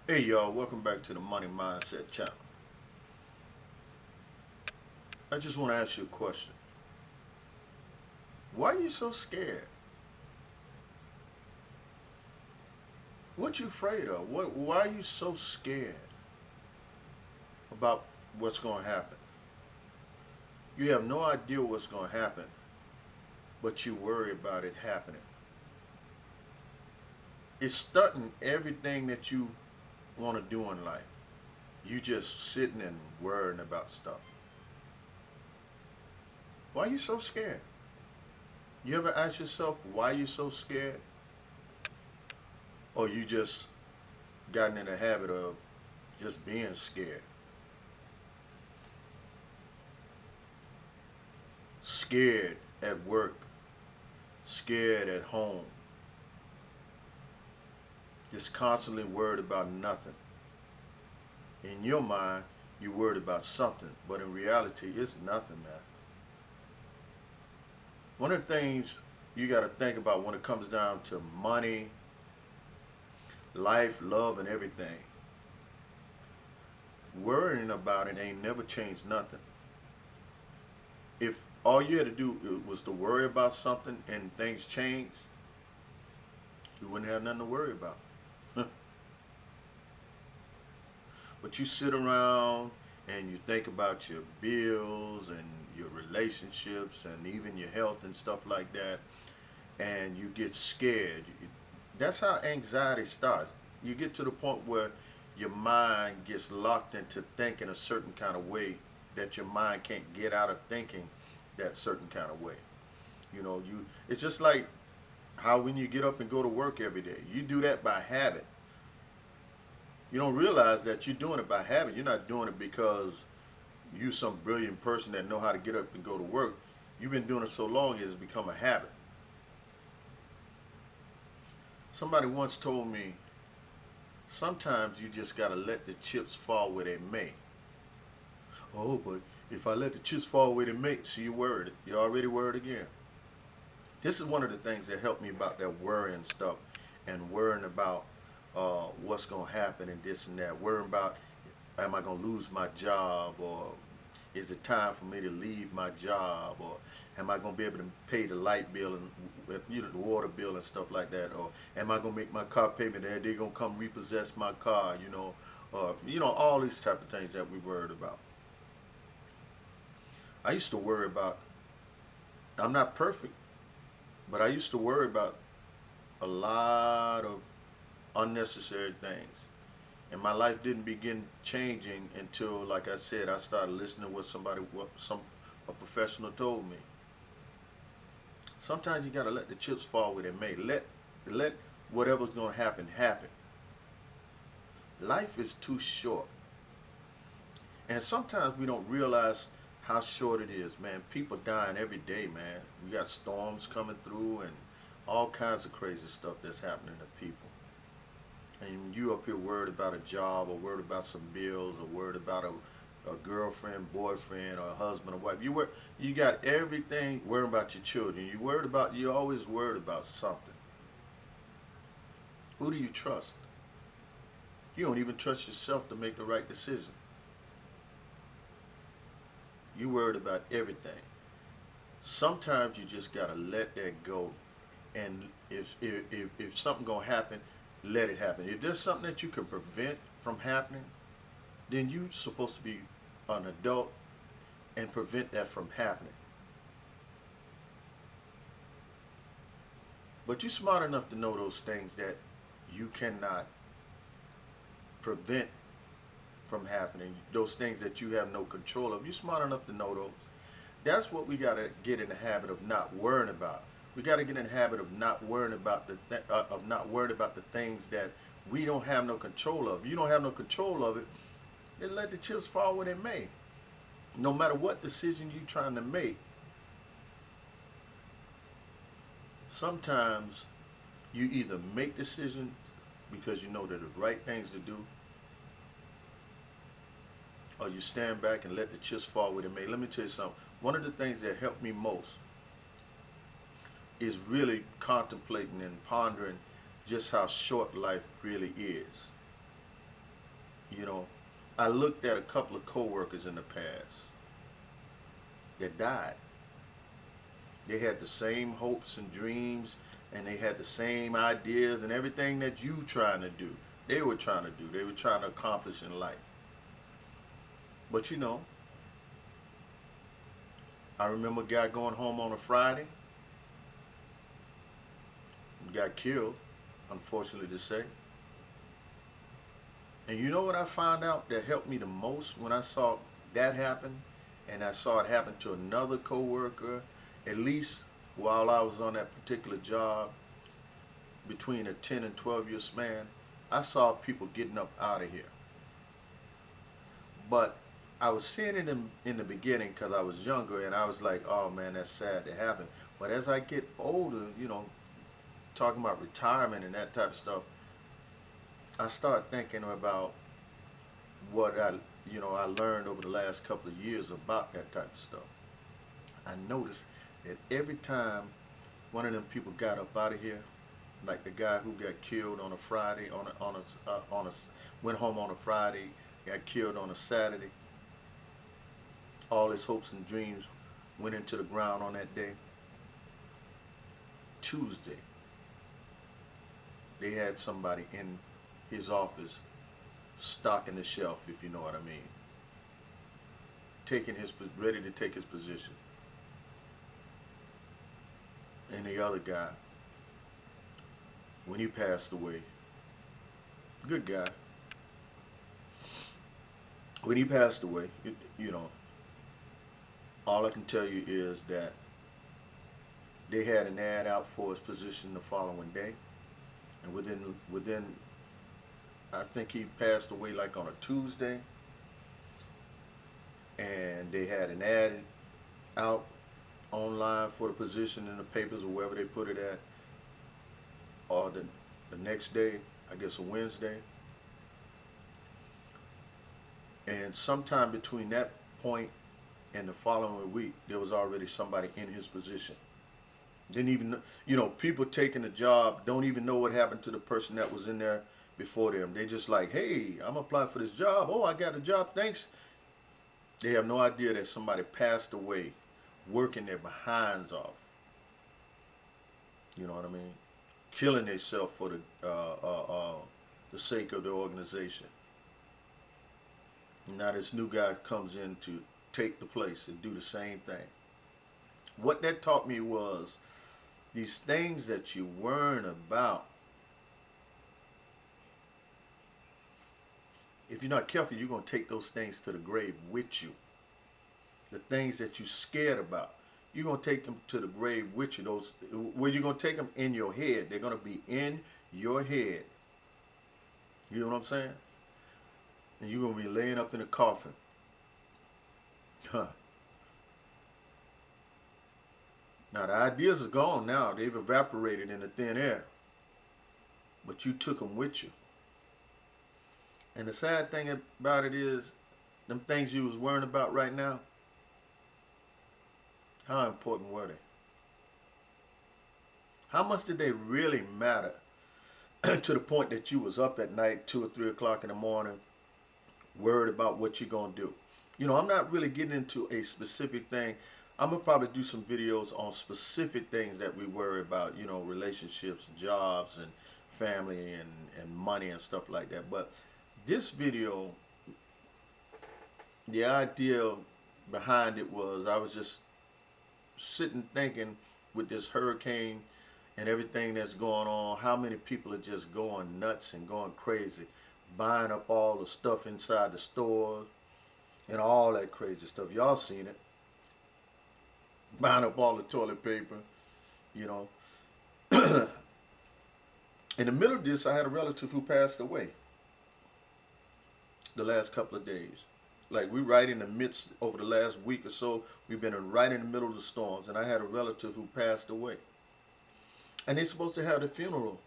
Hey y'all, welcome back to the Money Mindset channel. I just want to ask you a question. Why are you so scared? What you afraid of? Why are you so scared about what's going to happen? You have no idea what's going to happen, but you worry about it happening. It's stunting everything that you want to do in life. You just sitting and worrying about stuff. Why are you so scared? You ever ask yourself why you so scared? Or you just gotten in the habit of just being scared? Scared at work, scared at home, just constantly worried about nothing. In your mind, you're worried about something, but in reality, it's nothing, man. One of the things you got to think about when it comes down to money, life, love, and everything, worrying about it ain't never changed nothing. If all you had to do was to worry about something and things change, you wouldn't have nothing to worry about. But you sit around and you think about your bills and your relationships and even your health and stuff like that, and you get scared. That's how anxiety starts. You get to the point where your mind gets locked into thinking a certain kind of way that your mind can't get out of thinking that certain kind of way. It's just like how when you get up and go to work every day, you do that by habit. You don't realize that you're doing it by habit. You're not doing it because you're some brilliant person that know how to get up and go to work. You've been doing it so long it's become a habit. Somebody once told me, sometimes you just gotta let the chips fall where they may. Oh, but if I let the chips fall where they may, see, you're worried. You're already worried again. This is one of the things that helped me about that worrying stuff and worrying about what's gonna happen and this and that. Worrying about, am I gonna lose my job, or is it time for me to leave my job, or am I gonna be able to pay the light bill and the water bill and stuff like that, or am I gonna make my car payment and they're gonna come repossess my car, or all these type of things that we worried about. I used to worry about. I'm not perfect, but I used to worry about a lot of unnecessary things. And my life didn't begin changing until, like I said, I started listening to what a professional told me. Sometimes you gotta let the chips fall where they may. Let whatever's gonna happen happen. Life is too short, and sometimes we don't realize how short it is, man. People dying every day, man. We got storms coming through and all kinds of crazy stuff that's happening to people. And you up here worried about a job, or worried about some bills, or worried about a girlfriend, boyfriend, or a husband or wife. You got everything worried about your children. You always worried about something. Who do you trust? You don't even trust yourself to make the right decision. You worried about everything. Sometimes you just gotta let that go. And if something gonna happen, let it happen. If there's something that you can prevent from happening, then you're supposed to be an adult and prevent that from happening. But you're smart enough to know those things that you cannot prevent from happening, those things that you have no control of. You're smart enough to know those. That's what we got to get in the habit of not worrying about. We got to get in the habit of not worrying about the things that we don't have no control of. You don't have no control of it, then let the chips fall where they may. No matter what decision you're trying to make, sometimes you either make decisions because you know they're the right things to do, or you stand back and let the chips fall where they may. Let me tell you something. One of the things that helped me most is really contemplating and pondering just how short life really is. You know, I looked at a couple of coworkers in the past that died. They had the same hopes and dreams, and they had the same ideas and everything that you trying to do. They were trying to do. They were trying to accomplish in life. But you know, I remember a guy going home on a Friday, got killed, unfortunately to say. And you know what I found out that helped me the most when I saw that happen, and I saw it happen to another coworker, at least while I was on that particular job, between a 10 and 12-year span, I saw people getting up out of here. But I was seeing it in the beginning because I was younger, and I was like, oh man, that's sad to happen. But as I get older, you know, talking about retirement and that type of stuff, I start thinking about what I learned over the last couple of years about that type of stuff. I noticed that every time one of them people got up out of here, like the guy who got killed on a Friday, went home on a Friday, got killed on a Saturday. All his hopes and dreams went into the ground on that day. Tuesday, they had somebody in his office stocking the shelf, if you know what I mean, ready to take his position. And the other guy, when he passed away, good guy. When he passed away, you know, all I can tell you is that they had an ad out for his position the following day, and within I think he passed away like on a Tuesday, and they had an ad out online for the position in the papers or wherever they put it at, or the next day, I guess a Wednesday. And sometime between that point and the following week, there was already somebody in his position. Didn't even, you know, people taking the job don't even know what happened to the person that was in there before them. They just like, hey, I'm applying for this job. Oh, I got a job. Thanks. They have no idea that somebody passed away working their behinds off. You know what I mean? Killing themselves for the sake of the organization. Now this new guy comes in to take the place and do the same thing. What that taught me was these things that you learn about, if you're not careful, you're going to take those things to the grave with you. The things that you're scared about, you're going to take them to the grave with you. Those, where you're going to take them in your head. They're going to be in your head. You know what I'm saying? And you're going to be laying up in a coffin. Huh. Now the ideas are gone now. They've evaporated in the thin air. But you took them with you. And the sad thing about it is, them things you was worrying about right now, how important were they? How much did they really matter to the point that you was up at night, 2 or 3 o'clock in the morning, worried about what you're going to do? You know, I'm not really getting into a specific thing. I'm going to probably do some videos on specific things that we worry about, you know, relationships, jobs, and family, and money and stuff like that. But this video, the idea behind it was, I was just sitting thinking with this hurricane and everything that's going on, how many people are just going nuts and going crazy, buying up all the stuff inside the stores and all that crazy stuff. Y'all seen it. Buying up all the toilet paper, you know. In the middle of this, I had a relative who passed away the last couple of days. Like, we right in the midst, over the last week or so, we've been right in the middle of the storms, and I had a relative who passed away. And they're supposed to have the funeral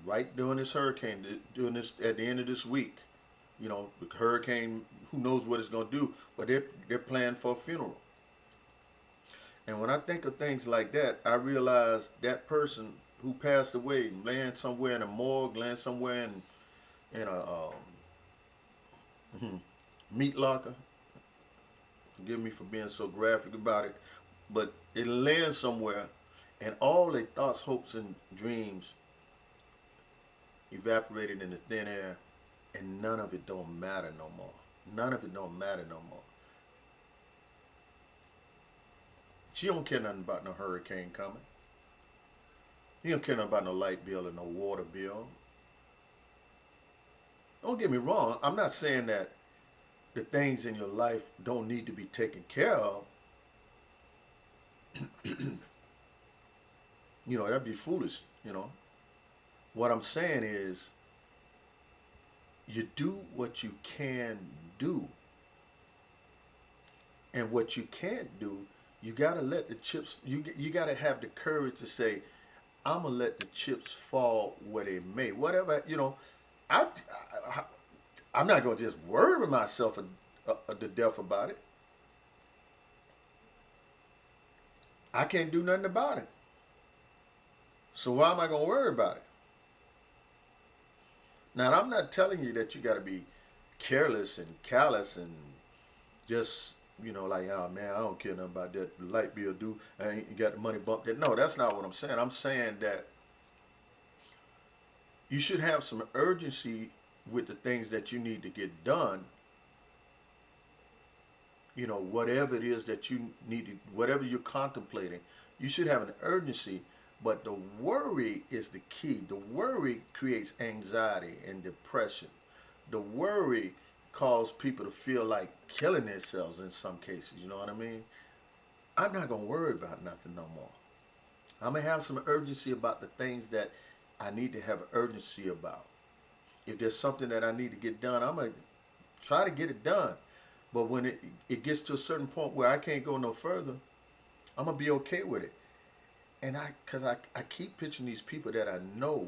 right during this hurricane, doing this at the end of this week. You know, the hurricane, who knows what it's going to do, but they're planning for a funeral. And when I think of things like that, I realize that person who passed away, laying somewhere in a morgue, laying somewhere in in a meat locker. Forgive me for being so graphic about it, but it lands somewhere, and all their thoughts, hopes, and dreams evaporated in the thin air, and none of it don't matter no more. None of it don't matter no more. She don't care nothing about no hurricane coming. She don't care nothing about no light bill or no water bill. Don't get me wrong. I'm not saying that the things in your life don't need to be taken care of. That'd be foolish. What I'm saying is you do what you can do. And what you can't do, you gotta let the chips. You gotta have the courage to say, "I'm gonna let the chips fall where they may." Whatever I, I I'm not gonna just worry myself to death about it. I can't do nothing about it. So why am I gonna worry about it? Now I'm not telling you that you gotta be careless and callous and just like, oh man, I don't care nothing about that light bill due. I ain't got the money bumped. No, that's not what I'm saying. I'm saying that you should have some urgency with the things that you need to get done. Whatever it is that you need to, whatever you're contemplating, you should have an urgency. But the worry is the key. The worry creates anxiety and depression. The worry causes people to feel like killing themselves in some cases. You know what I mean? I'm not going to worry about nothing no more. I'm going to have some urgency about the things that I need to have urgency about. If there's something that I need to get done, I'm going to try to get it done. But when it gets to a certain point where I can't go no further, I'm going to be okay with it. And because I keep picturing these people that I know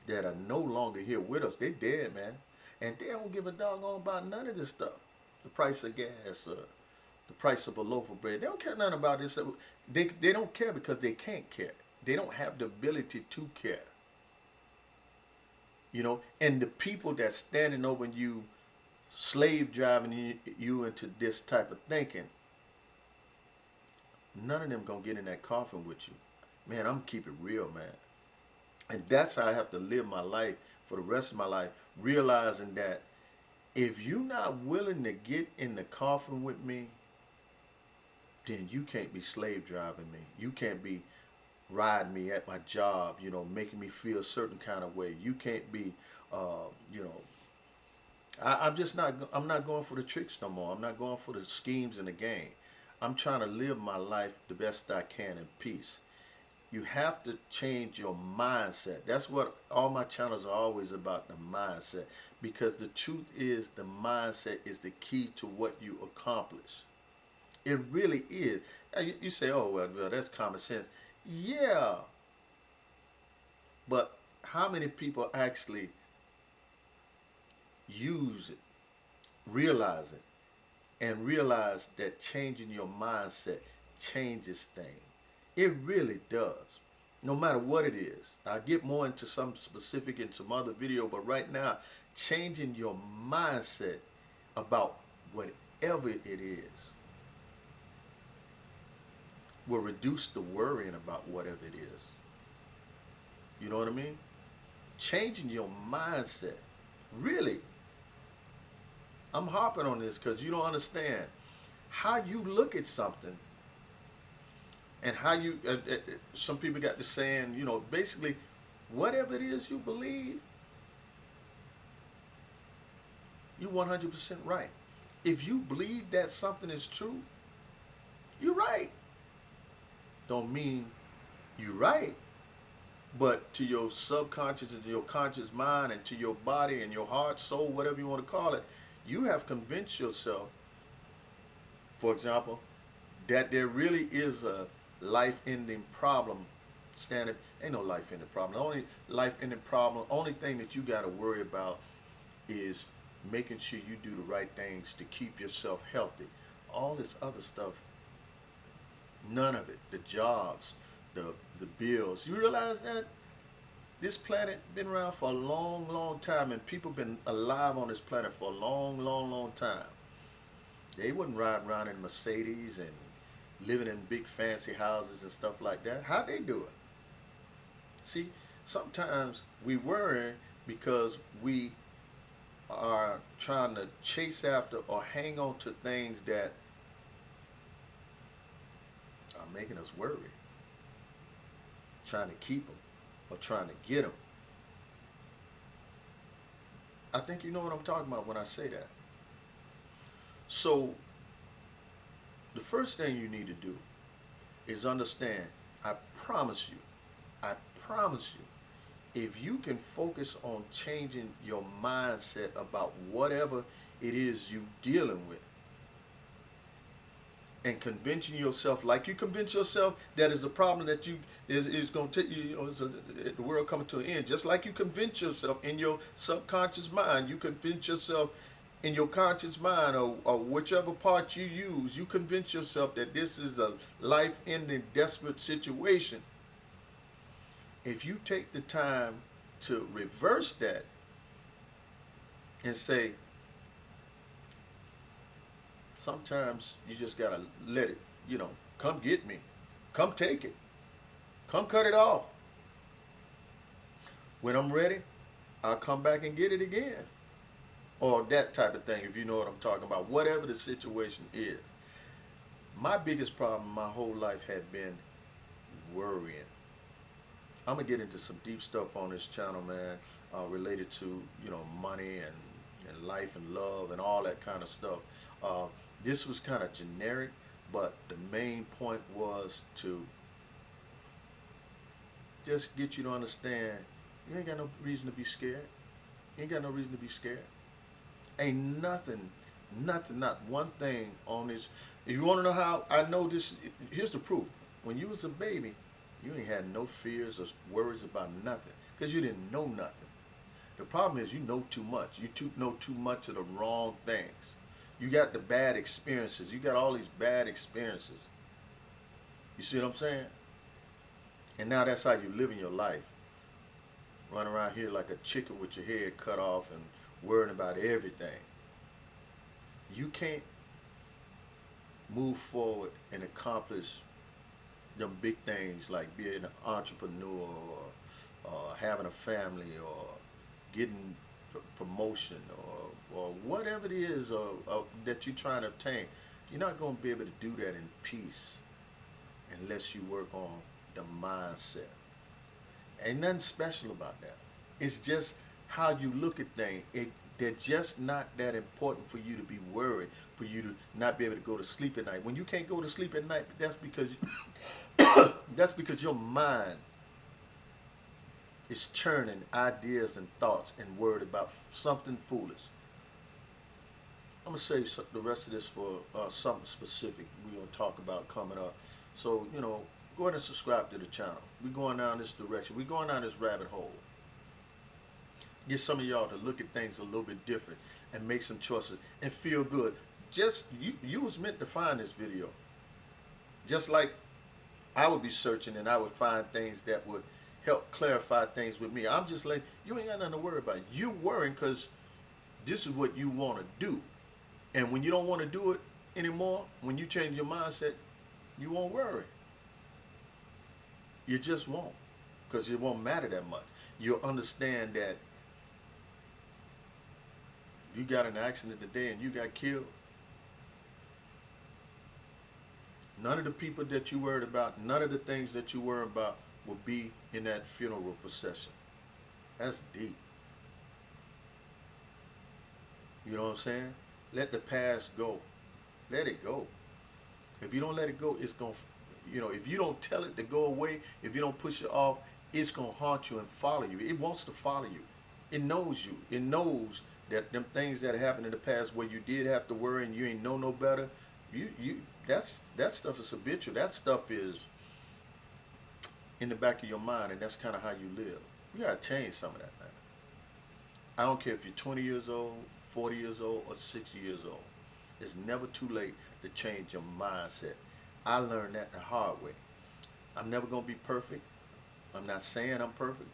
that are no longer here with us. They dead, man. And they don't give a doggone about none of this stuff. The price of gas, the price of a loaf of bread. They don't care nothing about this. They don't care because they can't care. They don't have the ability to care. And the people that's standing over you, slave driving you into this type of thinking, none of them gonna get in that coffin with you. Man, I'm keep it real, man. And that's how I have to live my life for the rest of my life, realizing that if you're not willing to get in the coffin with me, then you can't be slave driving me. You can't be riding me at my job, making me feel a certain kind of way. You can't be, uh, you know, I'm just not. I'm not going for the tricks no more. I'm not going for the schemes and the game. I'm trying to live my life the best I can in peace. You have to change your mindset. That's what all my channels are always about, the mindset. Because the truth is, the mindset is the key to what you accomplish. It really is. You say, oh, well, that's common sense. Yeah, but how many people actually use it, realize it, and realize that changing your mindset changes things? It really does. No matter what it is. I'll get more into some specific in some other video, but right now, changing your mindset about whatever it is will reduce the worrying about whatever it is. You know what I mean? Changing your mindset. Really. I'm harping on this because you don't understand how you look at something and how you, some people got the saying, basically, whatever it is you believe, you're 100% right. If you believe that something is true, you're right. Don't mean you're right, but to your subconscious and to your conscious mind and to your body and your heart, soul, whatever you want to call it, you have convinced yourself, for example, that there really is a life-ending problem standing. Ain't no life-ending problem. The only life-ending problem, only thing that you got to worry about is making sure you do the right things to keep yourself healthy. All this other stuff, none of it. The jobs, the bills. You realize that This planet been around for a long, long time, and people been alive on this planet for a long, long, long time. They wouldn't ride around in Mercedes and living in big fancy houses and stuff like that. How'd they do it? See, sometimes we worry because we are trying to chase after or hang on to things that are making us worry, trying to keep them or trying to get them. I think you know what I'm talking about when I say that. So, the first thing you need to do is understand, I promise you, I promise you, if you can focus on changing your mindset about whatever it is you're dealing with, and convincing yourself, like you convince yourself that is a problem that you is going to take you, the world coming to an end. Just like you convince yourself in your subconscious mind, you convince yourself in your conscious mind, or whichever part you use, you convince yourself that this is a life-ending, desperate situation. If you take the time to reverse that and say, sometimes you just gotta let it, come get me, come take it, come cut it off. When I'm ready, I'll come back and get it again, or that type of thing, if you know what I'm talking about. Whatever the situation is, my biggest problem my whole life had been worrying. I'm gonna get into some deep stuff on this channel, man, related to money and life and love and all that kind of stuff. This was kind of generic, but the main point was to just get you to understand you ain't got no reason to be scared. You ain't got no reason to be scared. Ain't nothing, not one thing on this. If you want to know how I know this, here's the proof. When you was a baby, you ain't had no fears or worries about nothing because you didn't know nothing. The problem is you know too much. You know too much of the wrong things. You got the bad experiences. You got all these bad experiences. You see what I'm saying? And now that's how you live in your life. Run around here like a chicken with your head cut off and worrying about everything. You can't move forward and accomplish them big things like being an entrepreneur, or having a family, or getting a promotion, or whatever it is that you're trying to obtain. You're not going to be able to do that in peace unless you work on the mindset. Ain't nothing special about that. It's just how you look at things. They're just not that important for you to be worried, for you to not be able to go to sleep at night. When you can't go to sleep at night, that's because that's because your mind is churning ideas and thoughts and worried about something foolish. I'm gonna save the rest of this for something specific we're gonna talk about coming up. So go ahead and subscribe to the channel. We're going down this direction. We're going down this rabbit hole. Get some of y'all to look at things a little bit different and make some choices and feel good. Just you was meant to find this video. Just like I would be searching and I would find things that would help clarify things with me. I'm just like, you ain't got nothing to worry about. You worrying because this is what you want to do. And when you don't want to do it anymore, when you change your mindset, you won't worry. You just won't, because it won't matter that much. You'll understand that if you got in an accident today and you got killed, none of the people that you worried about, none of the things that you worry about will be in that funeral procession. That's deep. You know what I'm saying? Let the past go. Let it go. If you don't let it go, it's going to, if you don't tell it to go away, if you don't push it off, it's going to haunt you and follow you. It wants to follow you. It knows you. It knows that them things that happened in the past where you did have to worry and you ain't know no better, that stuff is habitual. That stuff is in the back of your mind, and that's kind of how you live. You got to change some of that, man. I don't care if you're 20 years old, 40 years old, or 60 years old. It's never too late to change your mindset. I learned that the hard way. I'm never going to be perfect. I'm not saying I'm perfect,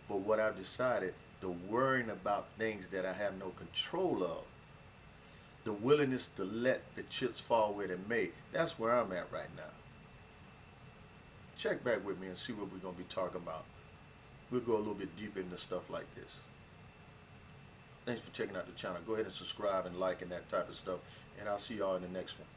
But what I've decided, the worrying about things that I have no control of, the willingness to let the chips fall where they may, that's where I'm at right now. Check back with me and see what we're going to be talking about. We'll go a little bit deeper into stuff like this. Thanks for checking out the channel. Go ahead and subscribe and like and that type of stuff. And I'll see y'all in the next one.